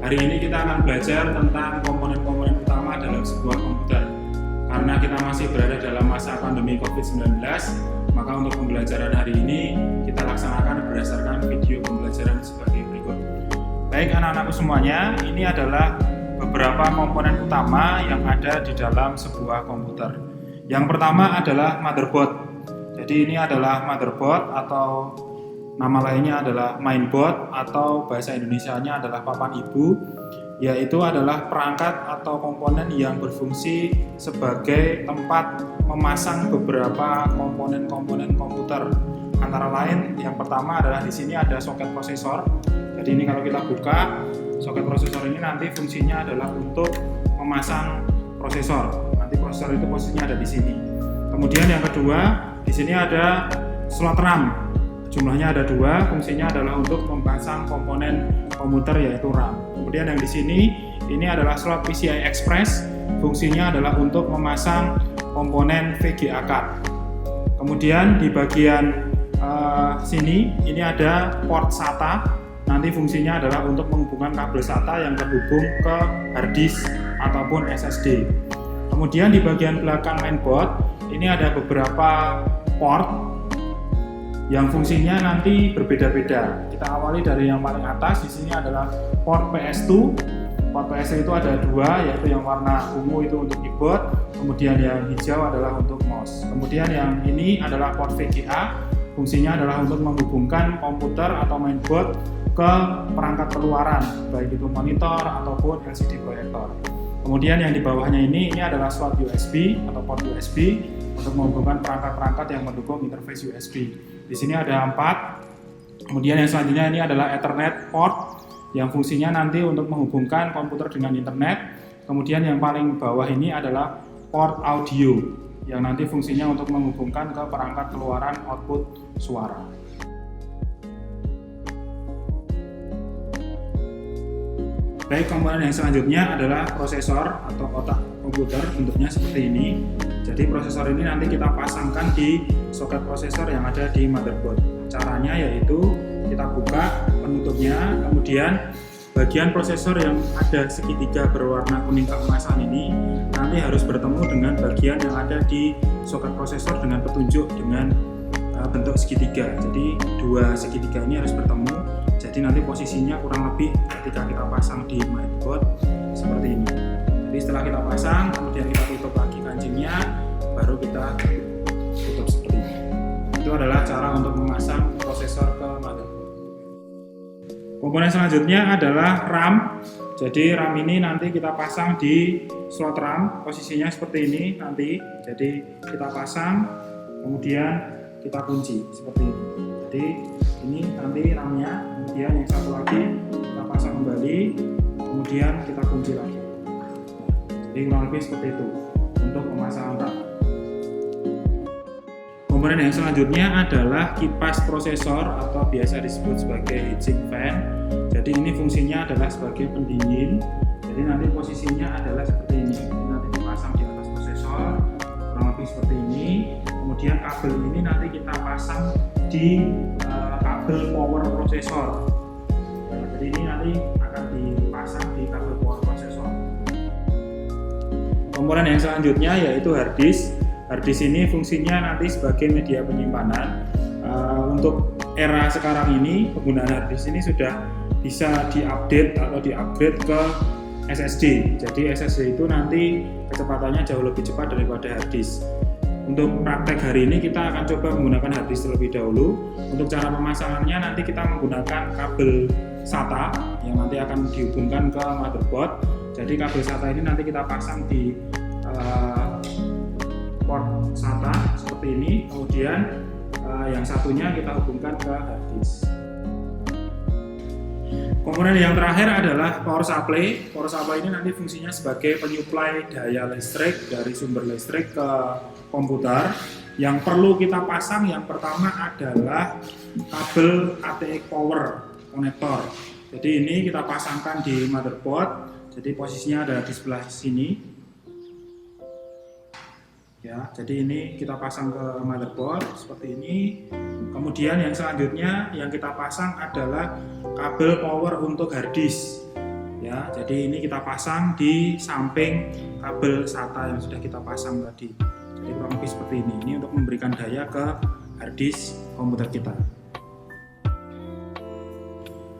Hari ini kita akan belajar tentang komponen-komponen utama dalam sebuah komputer. Karena kita masih berada dalam masa pandemi COVID-19, maka untuk pembelajaran hari ini kita laksanakan berdasarkan video pembelajaran sebagai berikut. Baik anak-anakku semuanya, ini adalah beberapa komponen utama yang ada di dalam sebuah komputer. Yang pertama adalah motherboard. Jadi ini adalah motherboard atau nama lainnya adalah mainboard atau bahasa Indonesianya adalah papan ibu, yaitu adalah perangkat atau komponen yang berfungsi sebagai tempat memasang beberapa komponen-komponen komputer. Antara lain yang pertama adalah di sini ada soket prosesor. Jadi ini kalau kita buka soket prosesor ini nanti fungsinya adalah untuk memasang prosesor. Nanti prosesor itu posisinya ada di sini. Kemudian yang kedua, di sini ada slot RAM. Jumlahnya ada 2, fungsinya adalah untuk memasang komponen komputer yaitu RAM. Kemudian yang di sini ini adalah slot PCI Express, fungsinya adalah untuk memasang komponen VGA card. Kemudian di bagian sini ini ada port SATA, nanti fungsinya adalah untuk menghubungkan kabel SATA yang terhubung ke hard disk ataupun SSD. Kemudian di bagian belakang mainboard ini ada beberapa port yang fungsinya nanti berbeda-beda. Kita awali dari yang paling atas. Di sini adalah port PS2. Port PS2 itu ada 2, yaitu yang warna ungu itu untuk keyboard, kemudian yang hijau adalah untuk mouse. Kemudian yang ini adalah port VGA. Fungsinya adalah untuk menghubungkan komputer atau mainboard ke perangkat keluaran, baik itu monitor ataupun LCD proyektor. Kemudian yang di bawahnya ini adalah slot USB atau port USB untuk menghubungkan perangkat-perangkat yang mendukung interface USB. Di sini ada 4. Kemudian yang selanjutnya ini adalah Ethernet port yang fungsinya nanti untuk menghubungkan komputer dengan internet. Kemudian yang paling bawah ini adalah port audio yang nanti fungsinya untuk menghubungkan ke perangkat keluaran output suara. Baik, komponen yang selanjutnya adalah prosesor atau otak komputer, bentuknya seperti ini. Jadi prosesor ini nanti kita pasangkan di soket prosesor yang ada di motherboard. Caranya yaitu kita buka penutupnya, kemudian bagian prosesor yang ada segitiga berwarna kuning keemasan ini nanti harus bertemu dengan bagian yang ada di soket prosesor dengan petunjuk dengan bentuk segitiga. Jadi dua segitiga ini harus bertemu. Jadi nanti posisinya kurang lebih ketika kita pasang di mainboard seperti ini. Jadi setelah kita pasang, kemudian kita tutup lagi kancingnya, baru kita tutup seperti ini. Itu adalah cara untuk memasang prosesor ke motherboard. Komponen selanjutnya adalah RAM. Jadi RAM ini nanti kita pasang di slot RAM, posisinya seperti ini nanti. Jadi kita pasang, kemudian kita kunci seperti ini. Jadi ini nanti RAM-nya, kemudian yang satu lagi kita pasang kembali, kemudian kita kunci lagi. Jadi kurang lebih seperti itu untuk pemasangan RAM. Komponen yang selanjutnya adalah kipas prosesor atau biasa disebut sebagai heatsink fan. Jadi ini fungsinya adalah sebagai pendingin. Jadi nanti posisinya adalah seperti ini. Nanti dipasang di atas prosesor, kurang lebih seperti ini. Kemudian kabel ini nanti kita pasang di kabel power prosesor. Jadi ini nanti akan dipasang di kabel power prosesor. Komponen yang selanjutnya yaitu hard disk. Hard disk ini fungsinya nanti sebagai media penyimpanan. Untuk era sekarang ini penggunaan hard disk ini sudah bisa diupdate atau diupgrade ke SSD. Jadi SSD itu nanti kecepatannya jauh lebih cepat daripada hard disk. Untuk praktek hari ini kita akan coba menggunakan hard disk terlebih dahulu. Untuk cara pemasangannya nanti kita menggunakan kabel SATA yang nanti akan dihubungkan ke motherboard. Jadi kabel SATA ini nanti kita pasang di port SATA seperti ini. Kemudian yang satunya kita hubungkan ke hard disk. Komponen yang terakhir adalah power supply. Power supply ini nanti fungsinya sebagai penyuplai daya listrik dari sumber listrik ke komputer. Yang perlu kita pasang yang pertama adalah kabel ATX power connector. Jadi ini kita pasangkan di motherboard. Jadi posisinya ada di sebelah sini. Ya, jadi ini kita pasang ke motherboard seperti ini. Kemudian yang selanjutnya yang kita pasang adalah kabel power untuk hard disk. Ya, jadi ini kita pasang di samping kabel SATA yang sudah kita pasang tadi. Jadi kurang lebih seperti ini. Ini untuk memberikan daya ke harddisk komputer kita.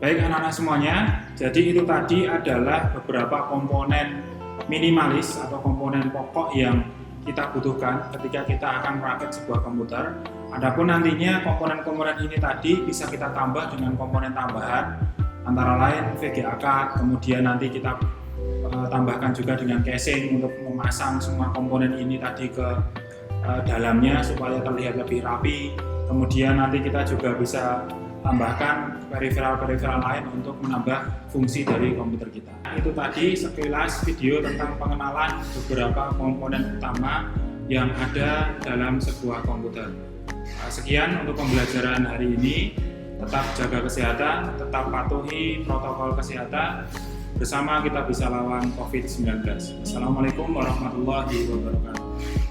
Baik anak-anak semuanya, jadi itu tadi adalah beberapa komponen minimalis atau komponen pokok yang kita butuhkan ketika kita akan merakit sebuah komputer. Adapun nantinya komponen-komponen ini tadi bisa kita tambah dengan komponen tambahan, antara lain VGA card, kemudian nanti kita tambahkan juga dengan casing untuk memasang semua komponen ini tadi ke dalamnya supaya terlihat lebih rapi. Kemudian nanti kita juga bisa tambahkan periferal-periferal lain untuk menambah fungsi dari komputer kita. Itu tadi sekilas video tentang pengenalan beberapa komponen utama yang ada dalam sebuah komputer. Sekian untuk pembelajaran hari ini. Tetap jaga kesehatan, tetap patuhi protokol kesehatan. Bersama kita bisa lawan COVID-19. Assalamualaikum warahmatullahi wabarakatuh.